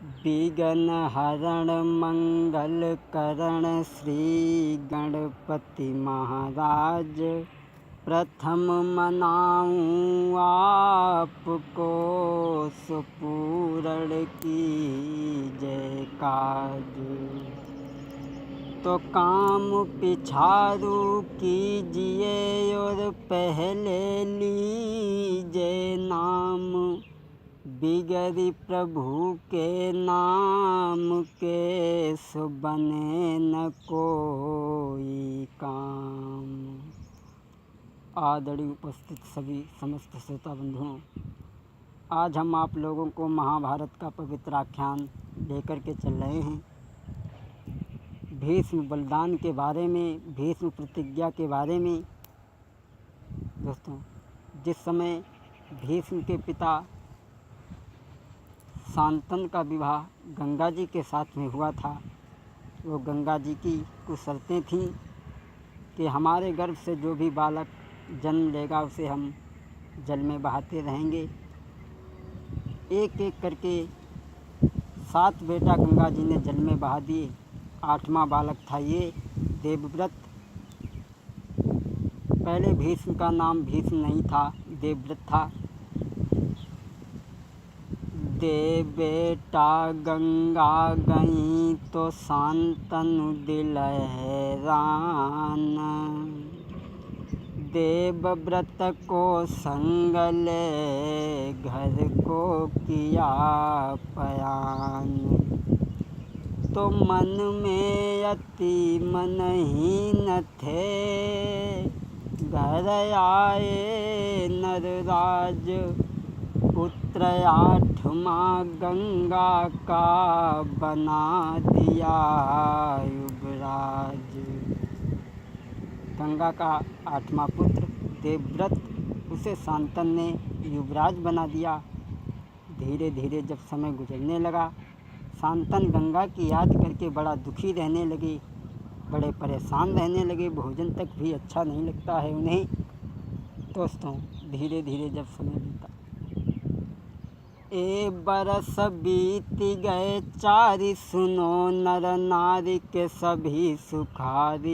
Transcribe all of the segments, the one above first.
विघ्न हरण मंगल करण श्री गणपति महाराज। प्रथम मनाऊं आपको सुपूर्ण की जय काज। तो काम पिछारू कीजिए और पहले लीजिए नाम। बिगड़ी प्रभु के नाम के सो बने न कोई काम। आदरणीय उपस्थित सभी समस्त श्रोता बंधुओं, आज हम आप लोगों को महाभारत का पवित्र आख्यान लेकर के चल रहे हैं। भीष्म बलिदान के बारे में, भीष्म प्रतिज्ञा के बारे में। दोस्तों, जिस समय भीष्म के पिता शांतनु का विवाह गंगा जी के साथ में हुआ था, वो गंगा जी की कुछ शर्तें थीं कि हमारे गर्भ से जो भी बालक जन्म लेगा उसे हम जल में बहाते रहेंगे। एक एक करके 7 बेटा गंगा जी ने जल में बहा दिए। 8वां बालक था ये देवव्रत। पहले भीष्म का नाम भीष्म नहीं था, देवव्रत था। देव बेटा गंगा गई तो शांतनु दिल हैरान। देवव्रत को संग ले घर को किया पयान। तो मन में अति मनहीन थे, घर आए नरराज। पुत्र 8वां गंगा का बना दिया युवराज। गंगा का 8वां पुत्र देवव्रत, उसे शांतनु ने युवराज बना दिया। धीरे धीरे जब समय गुजरने लगा, शांतनु गंगा की याद करके बड़ा दुखी रहने लगे, बड़े परेशान रहने लगे। भोजन तक भी अच्छा नहीं लगता है उन्हें। दोस्तों, धीरे धीरे जब समय बीता, 1 बरस बीत गए 4, सुनो नर नारी के सभी सुखारी।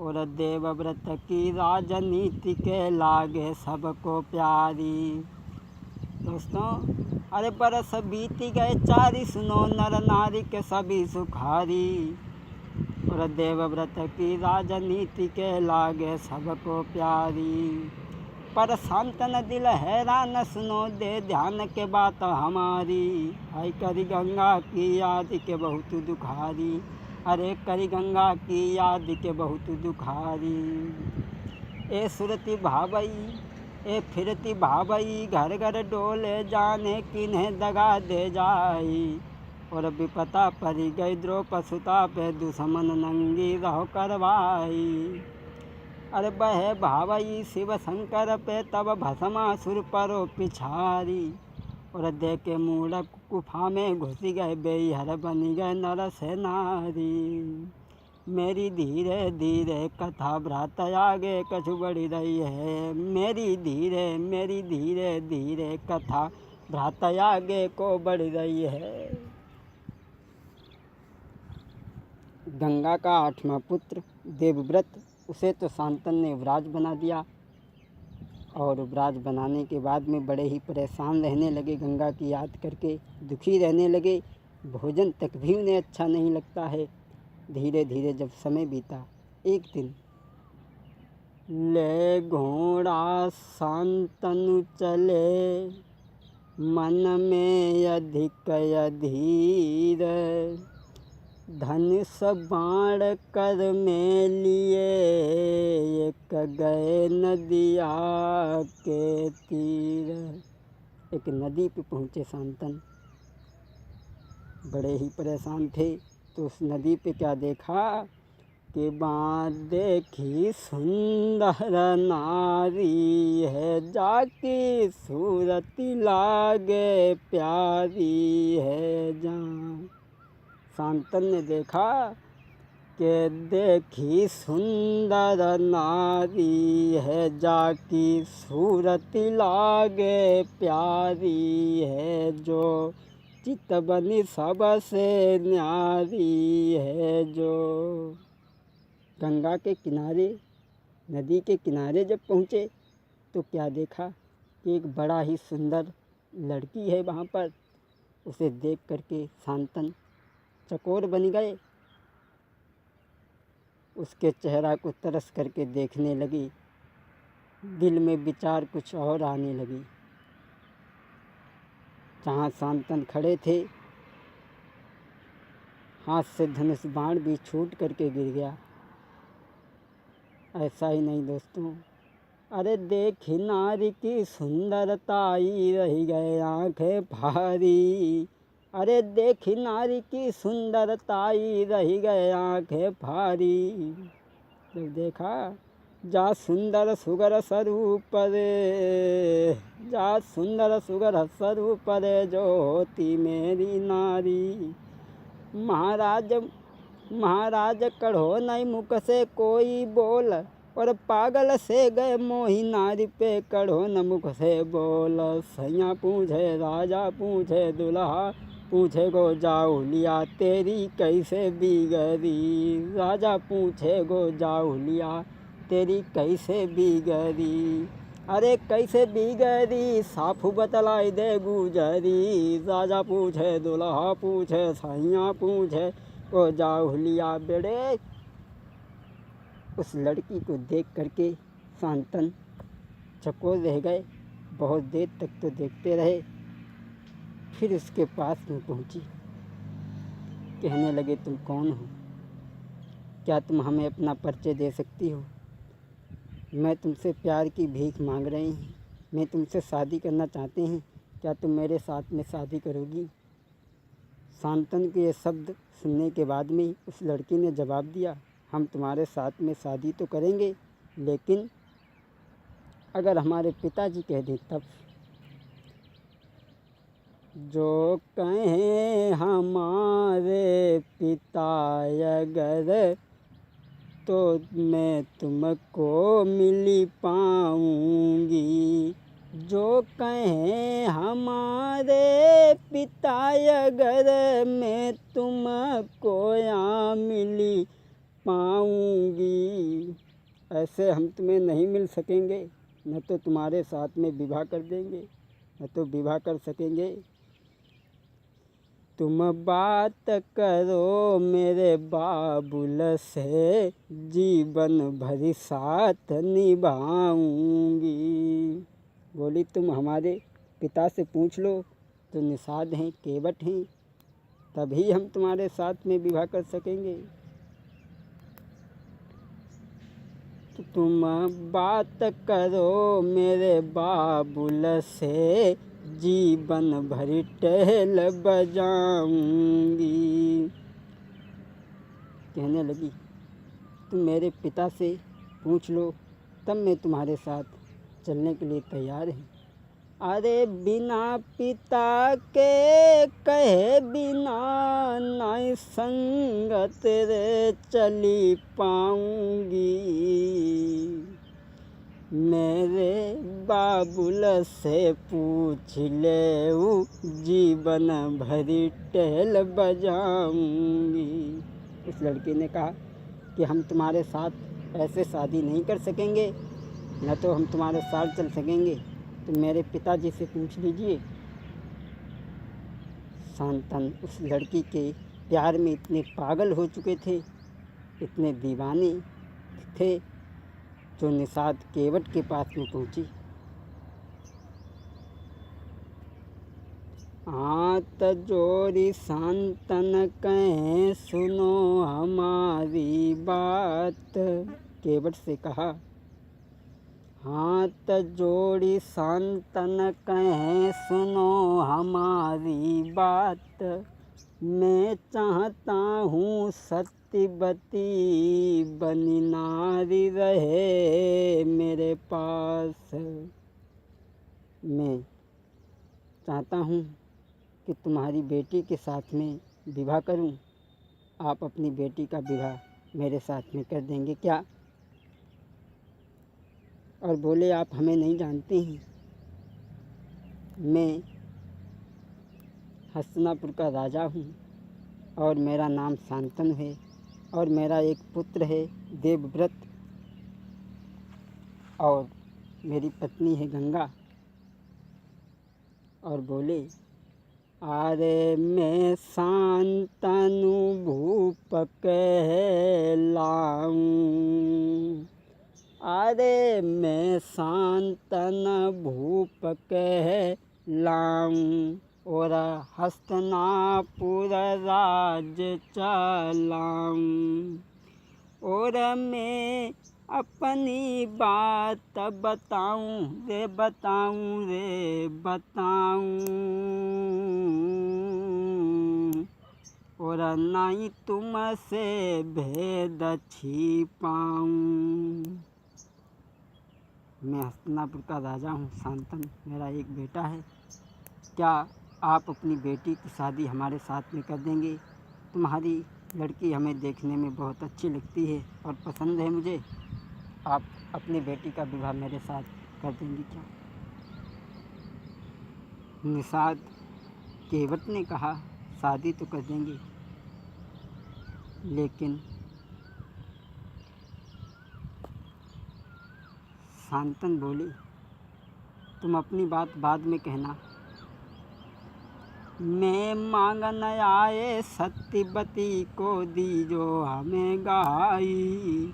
और देवव्रत की राजनीति के लागे सबको प्यारी। दोस्तों, अरे बरस बीत गए 4, सुनो नर नारी के सभी सुखारी। और देवव्रत की राजनीति के लागे सबको प्यारी। पर शांतनु दिल हैरान, सुनो दे ध्यान के बात हमारी। हाय करी गंगा की याद के बहुत दुखारी। अरे करी गंगा की याद के बहुत दुखारी। ए सुरती भावई, ए फिरती भावई, घर घर डोले जाने किन्हें दगा दे जाई। और विपता परी गई द्रौपसुता पे, दुश्मन नंगी रहो करवाई। अरे बहे भावई शिव शंकर पे, तब भस्मासुर परो पिछारी। और देखे मूढ़ गुफा में घुसी गए, बेहर बनी गए नर से नारी। मेरी धीरे धीरे कथा भ्रात आगे कछु बढ़ी रही है। मेरी धीरे धीरे कथा भ्रात आगे को बढ़ रही है। गंगा का 8वां पुत्र देवव्रत, उसे तो शांतनु ने युवराज बना दिया। और युवराज बनाने के बाद में बड़े ही परेशान रहने लगे, गंगा की याद करके दुखी रहने लगे। भोजन तक भी उन्हें अच्छा नहीं लगता है। धीरे धीरे जब समय बीता, एक दिन ले घोड़ा शांतनु चले, मन में अधिक अधीर। धनुष बाण कर में लिए, एक गए नदिया के तीर। एक नदी पे पहुँचे शांतनु, बड़े ही परेशान थे। तो उस नदी पे क्या देखा कि बाँध देखी सुंदर नारी है, जाकी सूरती लागे प्यारी है। जहाँ शांतनु ने देखा के देखी सुंदर नारी है, जाकी सूरत लागे प्यारी है, जो चितबनी सबसे न्यारी है जो। गंगा के किनारे, नदी के किनारे जब पहुँचे तो क्या देखा कि एक बड़ा ही सुंदर लड़की है वहाँ पर। उसे देख करके शांतन चकोर बन गए, उसके चेहरा को तरस करके देखने लगी। दिल में विचार कुछ और आने लगी। जहाँ शांतन खड़े थे, हाथ से धनुष बाण भी छूट करके गिर गया। ऐसा ही नहीं दोस्तों, अरे देखी नारी की सुंदरताई, रही गए आंखें फारी। अरे देखी नारी की सुंदरताई, रही गए आंखें फारी। जब देखा जा सुंदर सुगर स्वरूप रे, जा सुंदर सुगर स्वरूप रे, जो होती मेरी नारी। महाराज कढ़ो नहीं मुख से कोई बोल, और पागल से गए मोही नारी पे कढ़ो न मुख से बोल। सैया पूछे राजा पूछे दुल्हा, पूछे गो जाऊलिया तेरी कैसे बिगड़ी। राजा पूछे गो जाऊलिया तेरी कैसे बिगड़ी। अरे कैसे बिगड़ी साफ बतलाई दे गुजरी। राजा पूछे दुल्हा पूछे सैया पूछे गो जाऊलिया बेड़े। उस लड़की को देख करके शांतन चकोर रह गए। बहुत देर तक तो देखते रहे, फिर उसके पास में पहुंची। कहने लगे तुम कौन हो, क्या तुम हमें अपना परिचय दे सकती हो। मैं तुमसे प्यार की भीख मांग रही हूँ, मैं तुमसे शादी करना चाहते हैं, क्या तुम मेरे साथ में शादी करोगी। शांतन के ये शब्द सुनने के बाद में उस लड़की ने जवाब दिया, हम तुम्हारे साथ में शादी तो करेंगे, लेकिन अगर हमारे पिताजी कह दें तब। जो कहें हमारे पिता अगर, तो मैं तुमको मिल पाऊंगी। जो कहें हमारे पिता अगर, मैं तुमको यहाँ मिल पाऊंगी। ऐसे हम तुम्हें नहीं मिल सकेंगे, न तो तुम्हारे साथ में विवाह कर देंगे, न तो विवाह कर सकेंगे। तुम बात करो मेरे बाबुल से, जीवन भर साथ निभाऊंगी। बोली तुम हमारे पिता से पूछ लो, तो निषाद हैं, केवट हैं, तभी हम तुम्हारे साथ में विवाह कर सकेंगे। तो तुम बात करो मेरे बाबुल से, जीवन भर टहल बजाऊंगी। कहने लगी तुम मेरे पिता से पूछ लो, तब मैं तुम्हारे साथ चलने के लिए तैयार हूँ। अरे बिना पिता के कहे बिना, नहीं संगत रे चली पाऊंगी। मेरे बाबुल से पूछ ले, जीवन भरी टहल बजाऊंगी। उस लड़की ने कहा कि हम तुम्हारे साथ ऐसे शादी नहीं कर सकेंगे, न तो हम तुम्हारे साथ चल सकेंगे, तो मेरे पिताजी से पूछ लीजिए। शांतन उस लड़की के प्यार में इतने पागल हो चुके थे, इतने दीवाने थे, जो निषाद केवट के पास में पहुंची। हाथ जोड़ी शांतन कहें सुनो हमारी बात। केवट से कहा, हाथ जोड़ी शांतन कहें सुनो हमारी बात। मैं चाहता हूँ सत्यवती बनी नारी रहे मेरे पास। मैं चाहता हूँ कि तुम्हारी बेटी के साथ में विवाह करूँ। आप अपनी बेटी का विवाह मेरे साथ में कर देंगे क्या? और बोले आप हमें नहीं जानते हैं, मैं हस्तिनापुर का राजा हूँ और मेरा नाम शांतनु है और मेरा एक पुत्र है देवव्रत और मेरी पत्नी है गंगा। और बोले अरे मैं शांतनु भूप कहलाऊं, अरे मैं शांतन भूप कहलाऊं और हस्तिनापुर राज चलाऊं और मैं अपनी बात बताऊं रे बताऊं और नहीं तुमसे भेद छिपाऊं। मैं हस्तिनापुर का राजा हूँ शांतनु, मेरा एक बेटा है। क्या आप अपनी बेटी की शादी हमारे साथ में कर देंगे? तुम्हारी लड़की हमें देखने में बहुत अच्छी लगती है और पसंद है मुझे। आप अपनी बेटी का विवाह मेरे साथ कर देंगे क्या? निषाद केवट ने कहा शादी तो कर देंगे, लेकिन शांतनु बोली तुम अपनी बात बाद में कहना, मैं मांगन आए सत्यवती को दीजो हमें गाई,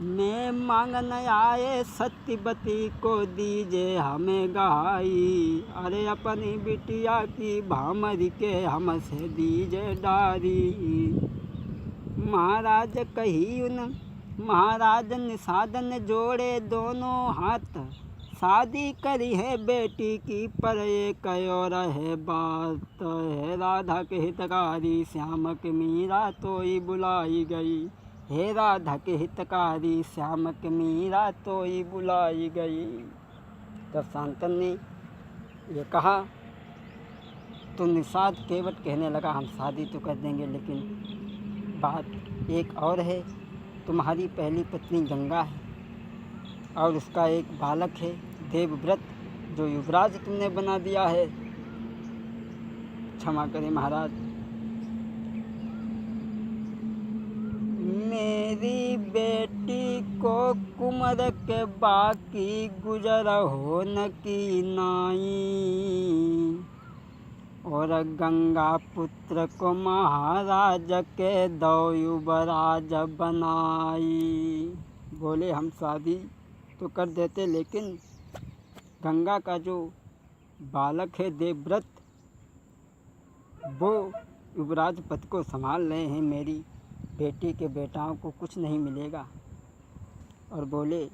मैं मांगन आए सत्यवती को दीजे हमें गाई, अरे अपनी बिटिया की भामरी के हमसे दीजे डारी। महाराज कही उन महाराज निषाद ने जोड़े दोनों हाथ, शादी करी है बेटी की पर एक और है बात, है राधा के हितकारी श्याम के मीरा तो ही बुलाई गई, हे राधा के हितकारी श्याम के मीरा तो ही बुलाई गई। तब शांतनु ने ये कहा तो निषाद केवट कहने लगा हम शादी तो कर देंगे, लेकिन बात एक और है, तुम्हारी पहली पत्नी गंगा है और उसका एक बालक है देवव्रत जो युवराज तुमने बना दिया है। क्षमा करें महाराज, मेरी बेटी को कुंवर के बाकी गुजर हो न की नाई और गंगा पुत्र को महाराज के दो युवराज बनाई। बोले हम शादी तो कर देते, लेकिन गंगा का जो बालक है देवव्रत वो युवराज पद को संभाल रहे हैं, मेरी बेटी के बेटाओं को कुछ नहीं मिलेगा। और बोले